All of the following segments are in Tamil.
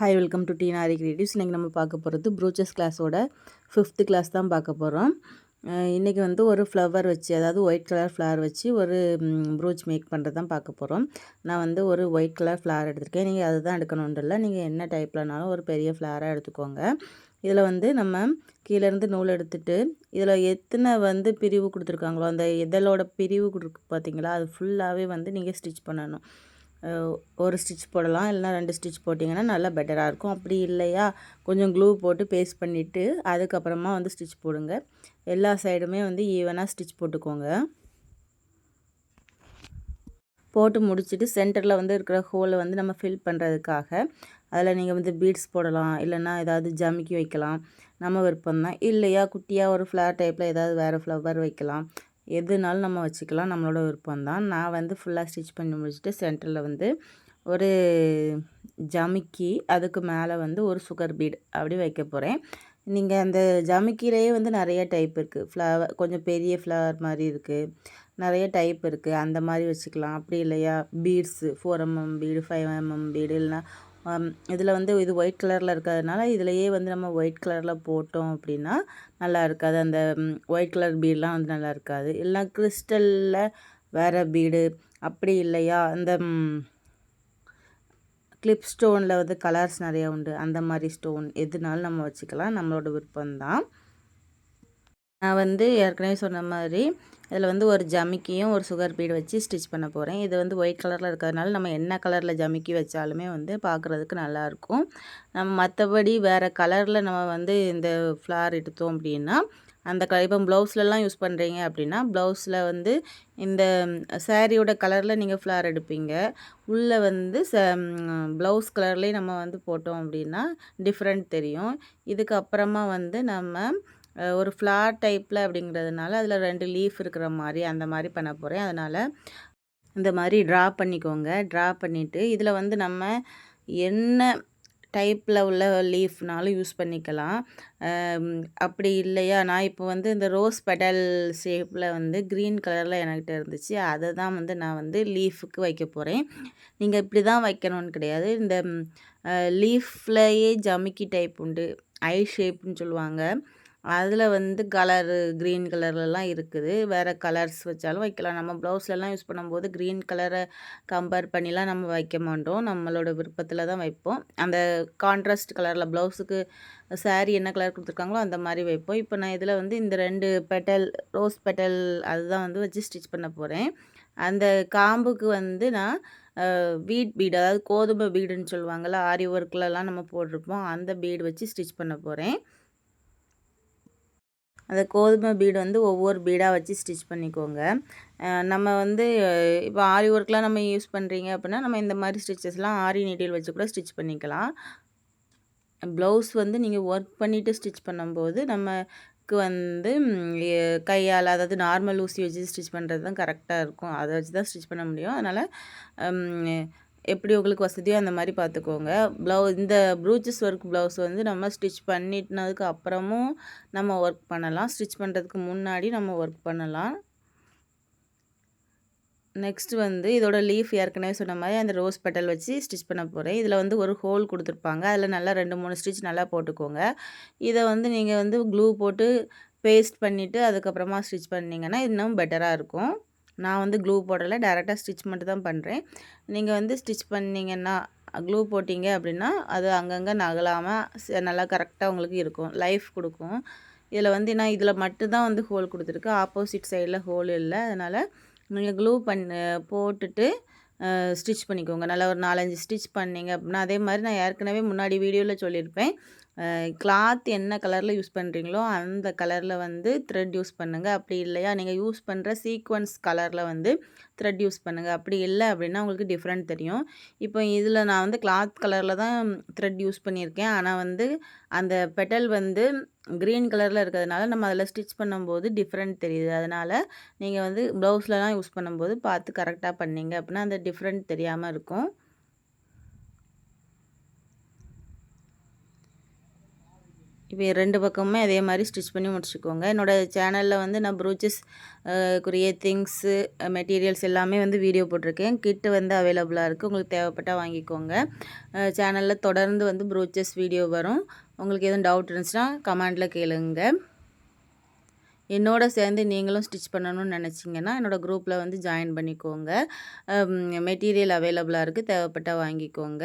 ஹாய் வெல்கம் டு டீனாரி கிரியேட்டிவ்ஸ். இன்றைக்கி நம்ம பார்க்க போகிறது ப்ரூச்சஸ் கிளாஸோட 5th கிளாஸ் தான் பார்க்க போகிறோம். இன்றைக்கி வந்து ஒரு ஃப்ளவர் வச்சு, அதாவது ஒயிட் கலர் ஃப்ளவர் வச்சு ஒரு ப்ரூச் மேக் பண்ணுறது தான் பார்க்க போகிறோம். நான் வந்து ஒரு ஒயிட் கலர் ஃப்ளவர் எடுத்திருக்கேன். நீங்கள் அதுதான் எடுக்கணுன்ட்டு இல்லை, நீங்கள் என்ன டைப்லனாலும் ஒரு பெரிய ஃப்ளவராக எடுத்துக்கோங்க. இதில் வந்து நம்ம கீழேருந்து நூல் எடுத்துகிட்டு இதில் எத்தனை வந்து பிரிவு கொடுத்துருக்காங்களோ அந்த இதழோட பிரிவு கொடுக்கு பார்த்தீங்களா, அது ஃபுல்லாகவே வந்து நீங்கள் ஸ்டிச் பண்ணணும். ஒரு ஸ்டிச் போடலாம், இல்லைனா 2 ஸ்டிச் போட்டிங்கன்னா நல்லா பெட்டராக இருக்கும். அப்படி இல்லையா கொஞ்சம் க்ளூ போட்டு பேஸ்ட் பண்ணிவிட்டு அதுக்கப்புறமா வந்து ஸ்டிச் போடுங்க. எல்லா சைடுமே வந்து ஈவனாக ஸ்டிச் போட்டுக்கோங்க. போட்டு முடிச்சுட்டு சென்டரில் வந்து இருக்கிற ஹோலை வந்து நம்ம ஃபில் பண்ணுறதுக்காக அதில் நீங்கள் வந்து பீட்ஸ் போடலாம், இல்லைன்னா ஏதாவது ஜமிக்கி வைக்கலாம், நம்ம விருப்பம் தான். இல்லையா குட்டியாக ஒரு ஃப்ளவர் டைப்பில் ஏதாவது வேறு ஃப்ளவர் வைக்கலாம், எதுனாலும் நம்ம வச்சுக்கலாம், நம்மளோட விருப்பம்தான். நான் வந்து ஃபுல்லாக ஸ்டிச் பண்ணி முடிச்சுட்டு சென்டரில் வந்து ஒரு ஜமிக்கி, அதுக்கு மேலே வந்து ஒரு சுகர் பீட் அப்படி வைக்க போகிறேன். நீங்கள் அந்த ஜமிக்கிலேயே வந்து நிறைய டைப் இருக்குது. ஃப்ளவர் கொஞ்சம் பெரிய ஃப்ளவர் மாதிரி இருக்குது, நிறைய டைப் இருக்குது. அந்த மாதிரி வச்சுக்கலாம். அப்படி இல்லையா beads 4mm bead, 5mm bead, இல்லைனா இதில் வந்து இது ஒயிட் கலரில் இருக்கிறதுனால இதிலையே வந்து நம்ம ஒயிட் கலரில் போட்டோம் அப்படின்னா நல்லா இருக்காது. அந்த ஒயிட் கலர் பீடெலாம் வந்து நல்லா இருக்காது. இல்லைனா கிறிஸ்டலில் வேறு பீடு, அப்படி இல்லையா அந்த கிளிப் ஸ்டோனில் வந்து கலர்ஸ் நிறையா உண்டு, அந்த மாதிரி ஸ்டோன் எதுனாலும் நம்ம வச்சுக்கலாம், நம்மளோட விருப்பம்தான். நான் வந்து ஏற்கனவே சொன்ன மாதிரி இதில் வந்து ஒரு ஜமிக்கியும் ஒரு சுகர் பீடு வச்சு ஸ்டிச் பண்ண போகிறேன். இது வந்து ஒயிட் கலரில் இருக்கிறதுனால நம்ம என்ன கலரில் ஜமிக்கி வச்சாலுமே வந்து பார்க்குறதுக்கு நல்லாயிருக்கும். நம்ம மற்றபடி வேறு கலரில் நம்ம வந்து இந்த ஃப்ளார் எடுத்தோம் அப்படின்னா அந்த இப்போ ப்ளவுஸ்லலாம் யூஸ் பண்ணுறீங்க அப்படின்னா ப்ளவுஸில் வந்து இந்த சாரியோட கலரில் நீங்கள் ஃப்ளார் எடுப்பீங்க. உள்ளே வந்து ப்ளவுஸ் கலர்லேயே நம்ம வந்து போட்டோம் அப்படின்னா டிஃப்ரெண்ட் தெரியும். இதுக்கப்புறமா வந்து நம்ம ஒரு ஃப்ளார் டைப்பில் அப்படிங்கிறதுனால அதில் 2 லீஃப் இருக்கிற மாதிரி அந்த மாதிரி பண்ண போகிறேன். அதனால் இந்த மாதிரி ட்ரா பண்ணிக்கோங்க. ட்ரா பண்ணிவிட்டு இதில் வந்து நம்ம என்ன டைப்பில் உள்ள லீஃப்னாலும் யூஸ் பண்ணிக்கலாம். அப்படி இல்லையா நான் இப்போ வந்து இந்த ரோஸ் பெடல் ஷேப்பில் வந்து க்ரீன் கலரில் என்கிட்ட இருந்துச்சு, அதை தான் வந்து நான் வந்து லீஃபுக்கு வைக்க போகிறேன். நீங்கள் இப்படி தான் வைக்கணும்னு கிடையாது. இந்த லீஃப்லேயே ஜமிக்கி டைப் உண்டு, ஐ ஷேப்னு சொல்லுவாங்க. அதில் வந்து கலரு க்ரீன் கலர்லலாம் இருக்குது. வேறு கலர்ஸ் வச்சாலும் வைக்கலாம். நம்ம ப்ளவுஸ்லலாம் யூஸ் பண்ணும்போது க்ரீன் கலரை கம்பேர் பண்ணிலாம் நம்ம வைக்க மாட்டோம். நம்மளோட விருப்பத்தில் தான் வைப்போம். அந்த கான்ட்ராஸ்ட் கலரில் ப்ளவுஸுக்கு சாரீ என்ன கலர் கொடுத்துருக்காங்களோ அந்த மாதிரி வைப்போம். இப்போ நான் இதில் வந்து இந்த 2 பெட்டல் ரோஸ் பெட்டல் அதுதான் வந்து வச்சு ஸ்டிச் பண்ண போகிறேன். அந்த காம்புக்கு வந்து நான் வீட் பீடு, அதாவது கோதுமை பீடுன்னு சொல்லுவாங்கள்ல, ஆரி ஒர்க்லலாம் நம்ம போட்டிருப்போம், அந்த பீடு வச்சு ஸ்டிச் பண்ண போகிறேன். அந்த கோதுமை பீடு வந்து ஒவ்வொரு பீடாக வச்சு ஸ்டிச் பண்ணிக்கோங்க. நம்ம வந்து இப்போ ஆரி ஒர்க்லாம் நம்ம யூஸ் பண்ணுறீங்க அப்படின்னா நம்ம இந்த மாதிரி ஸ்டிச்சஸ்லாம் ஆரி நீடில் வச்சு கூட ஸ்டிச் பண்ணிக்கலாம். ப்ளவுஸ் வந்து நீங்கள் ஒர்க் பண்ணிவிட்டு ஸ்டிச் பண்ணும்போது நமக்கு வந்து கையால், அதாவது நார்மல் ஊசி வச்சு ஸ்டிச் பண்ணுறது தான் கரெக்டாக இருக்கும். அதை வச்சு தான் ஸ்டிச் பண்ண முடியும். அதனால் எப்படி உங்களுக்கு வசதியோ அந்த மாதிரி பார்த்துக்கோங்க. இந்த ப்ரூச்சஸ் ஒர்க் ப்ளவுஸ் வந்து நம்ம ஸ்டிச் பண்ணினதுக்கு அப்புறமும் நம்ம ஒர்க் பண்ணலாம், ஸ்டிச் பண்ணுறதுக்கு முன்னாடி நம்ம ஒர்க் பண்ணலாம். நெக்ஸ்ட் வந்து இதோட லீஃப் ஏற்கனவே சொன்ன மாதிரி அந்த ரோஸ் பெட்டல் வச்சு ஸ்டிச் பண்ண போகிறேன். இதில் வந்து ஒரு ஹோல் கொடுத்துருப்பாங்க, அதில் நல்லா 2-3 ஸ்டிச் நல்லா போட்டுக்கோங்க. இதை வந்து நீங்கள் வந்து க்ளூ போட்டு பேஸ்ட் பண்ணிவிட்டு அதுக்கப்புறமா ஸ்டிச் பண்ணிங்கன்னா இன்னும் பெட்டராக இருக்கும். நான் வந்து க்ளூ போடலை, டேரெக்டாக ஸ்டிச் மட்டும் தான் பண்ணுறேன். நீங்கள் வந்து ஸ்டிச் பண்ணிங்கன்னா க்ளூ போட்டிங்க அப்படின்னா அது அங்கங்கே நகலாமல் நல்லா கரெக்டாக உங்களுக்கு இருக்கும், லைஃப் கொடுக்கும். இதில் வந்து நான் இதில் மட்டும்தான் வந்து ஹோல் கொடுத்துருக்கு, ஆப்போசிட் சைடில் ஹோல் இல்லை. அதனால் நீங்கள் க்ளூ போட்டுட்டு ஸ்டிச் பண்ணிக்கோங்க. நல்லா ஒரு 4-5 ஸ்டிச் பண்ணிங்க அப்படின்னா, அதே மாதிரி நான் ஏற்கனவே முன்னாடி வீடியோவில் சொல்லியிருப்பேன், கிளாத் என்ன கலரில் யூஸ் பண்ணுறீங்களோ அந்த கலரில் வந்து த்ரெட் யூஸ் பண்ணுங்கள். அப்படி இல்லையா நீங்கள் யூஸ் பண்ணுற சீக்வன்ஸ் கலரில் வந்து த்ரெட் யூஸ் பண்ணுங்கள். அப்படி இல்லை அப்படின்னா உங்களுக்கு டிஃப்ரெண்ட் தெரியும். இப்போ இதில் நான் வந்து கிளாத் கலரில் தான் த்ரெட் யூஸ் பண்ணியிருக்கேன். ஆனால் வந்து அந்த பெட்டல் வந்து க்ரீன் கலரில் இருக்கிறதுனால நம்ம அதில் ஸ்டிச் பண்ணும்போது டிஃப்ரெண்ட் தெரியுது. அதனால் நீங்கள் வந்து ப்ளவுஸ்லலாம் யூஸ் பண்ணும்போது பார்த்து கரெக்டாக பண்ணிங்க அப்படின்னா அந்த டிஃப்ரெண்ட் தெரியாமல் இருக்கும். இப்போ 2 பக்கமுமே அதே மாதிரி ஸ்டிச் பண்ணி முடிச்சுக்கோங்க. என்னோடய சேனலில் வந்து நான் ப்ரூச்சஸ் குரிய திங்ஸு மெட்டீரியல்ஸ் எல்லாமே வந்து வீடியோ போட்டிருக்கேன். கிட்டு வந்து அவைலபிளாக இருக்குது. உங்களுக்கு தேவைப்பட்டால் வாங்கிக்கோங்க. சேனலில் தொடர்ந்து வந்து ப்ரூச்சஸ் வீடியோ வரும். உங்களுக்கு எதுவும் டவுட் இருந்துச்சுன்னா கமெண்டில் கேளுங்க. என்னோட சேர்ந்து நீங்களும் ஸ்டிச் பண்ணணும்னு நினச்சிங்கன்னா என்னோடய குரூப்பில் வந்து ஜாயின் பண்ணிக்கோங்க. மெட்டீரியல் அவைலபிளாக இருக்குது. தேவைப்பட்டால் வாங்கிக்கோங்க.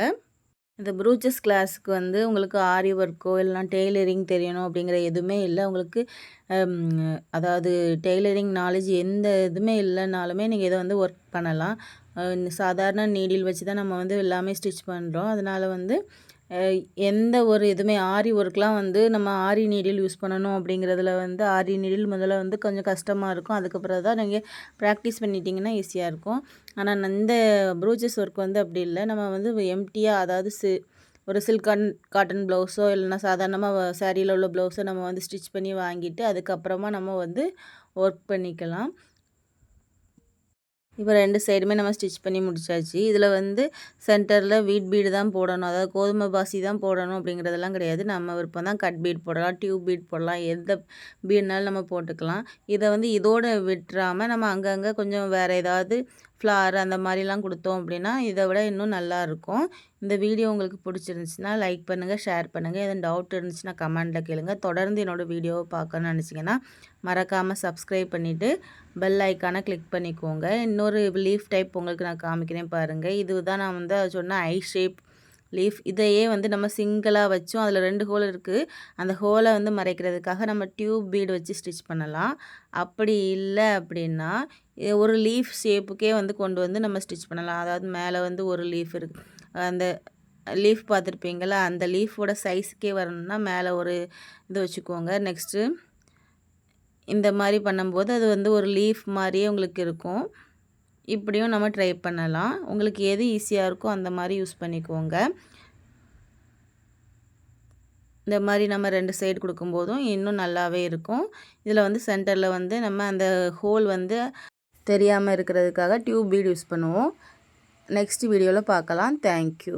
இந்த ப்ரூச்சஸ் கிளாஸுக்கு வந்து உங்களுக்கு ஆரி ஒர்க்கோ இல்லைனா டெய்லரிங் தெரியணும் அப்படிங்கிற எதுவுமே இல்லை. உங்களுக்கு அதாவது டெய்லரிங் நாலேஜ் எந்த இதுவுமே இல்லைனாலுமே நீங்கள் இதை வந்து ஒர்க் பண்ணலாம். சாதாரண நீடில் வச்சு தான் நம்ம வந்து எல்லாமே ஸ்டிச் பண்ணுறோம். அதனால் வந்து எந்த ஒரு இதுவுமே ஆரி ஒர்க்லாம் வந்து நம்ம ஆரி நீடில் யூஸ் பண்ணணும் அப்படிங்கிறதுல வந்து ஆரி நீடில் முதல்ல வந்து கொஞ்சம் கஷ்டமாக இருக்கும். அதுக்கப்புறம் தான் நீங்கள் ப்ராக்டிஸ் பண்ணிட்டீங்கன்னா ஈஸியாக இருக்கும். ஆனால் இந்த ப்ரூச்சஸ் ஒர்க் வந்து அப்படி இல்லை. நம்ம வந்து எம்டியாக அதாவது ஒரு சில்க் காட்டன் ப்ளவுஸோ இல்லைனா சாதாரணமாக சாரியில் உள்ள ப்ளவுஸோ நம்ம வந்து ஸ்டிச் பண்ணி வாங்கிட்டு அதுக்கப்புறமா நம்ம வந்து ஒர்க் பண்ணிக்கலாம். இப்போ 2 சைடுமே நம்ம ஸ்டிச் பண்ணி முடிச்சாச்சு. இதில் வந்து சென்டரில் வீட் பீடு தான் போடணும். அதாவது கோதுமை பாசி தான் போடணும் அப்படிங்கிறதெல்லாம் கிடையாது. நம்ம விருப்பம் தான் கட் பீட் போடலாம், டியூப் பீட் போடலாம், எந்த பீட்னாலும் நம்ம போட்டுக்கலாம். இதை வந்து இதோடு விட்டுறாமல் நம்ம அங்கங்கே கொஞ்சம் வேறு ஏதாவது ஃப்ளார் அந்த மாதிரிலாம் கொடுத்தோம் அப்படின்னா இதை விட இன்னும் நல்லாயிருக்கும். இந்த வீடியோ உங்களுக்கு பிடிச்சிருந்துச்சுன்னா லைக் பண்ணுங்கள், ஷேர் பண்ணுங்கள். எதுவும் டவுட் இருந்துச்சுன்னா கமெண்ட்டில் கேளுங்க. தொடர்ந்து என்னோடய வீடியோவை பார்க்கணும்னு நினச்சிங்கன்னா மறக்காமல் சப்ஸ்கிரைப் பண்ணிவிட்டு பெல் ஐக்கானை கிளிக் பண்ணிக்கோங்க. இன்னொரு லீஃப் டைப் உங்களுக்கு நான் காமிக்கிறேன் பாருங்கள். இதுதான் நான் வந்து சொன்ன ஐ ஷேப் லீஃப். இதையே வந்து நம்ம சிங்கிளாக வச்சும் அதில் 2 ஹோல் இருக்குது. அந்த ஹோலை வந்து மறைக்கிறதுக்காக நம்ம டியூப் பீடு வச்சு ஸ்டிச் பண்ணலாம். அப்படி இல்லை அப்படின்னா ஒரு லீஃப் ஷேப்புக்கே வந்து கொண்டு வந்து நம்ம ஸ்டிச் பண்ணலாம். அதாவது மேலே வந்து ஒரு லீஃப் இருக்குது. அந்த லீஃப் பார்த்துருப்பீங்களா, அந்த லீஃபோட சைஸுக்கே வரணும்னா மேலே ஒரு இது வச்சுக்கோங்க. நெக்ஸ்ட்டு இந்த மாதிரி பண்ணும்போது அது வந்து ஒரு லீஃப் மாதிரியே உங்களுக்கு இருக்கும். இப்படியும் நம்ம ட்ரை பண்ணலாம். உங்களுக்கு எது ஈஸியாக இருக்கோ அந்த மாதிரி யூஸ் பண்ணிக்கோங்க. இந்த மாதிரி நம்ம 2 சைடு கொடுக்கும்போதும் இன்னும் நல்லாவே இருக்கும். இதில் வந்து சென்டரில் வந்து நம்ம அந்த ஹோல் வந்து தெரியாமல் இருக்கிறதுக்காக டியூப் பீட் யூஸ் பண்ணுவோம். நெக்ஸ்ட் வீடியோவில் பார்க்கலாம். தேங்க்யூ.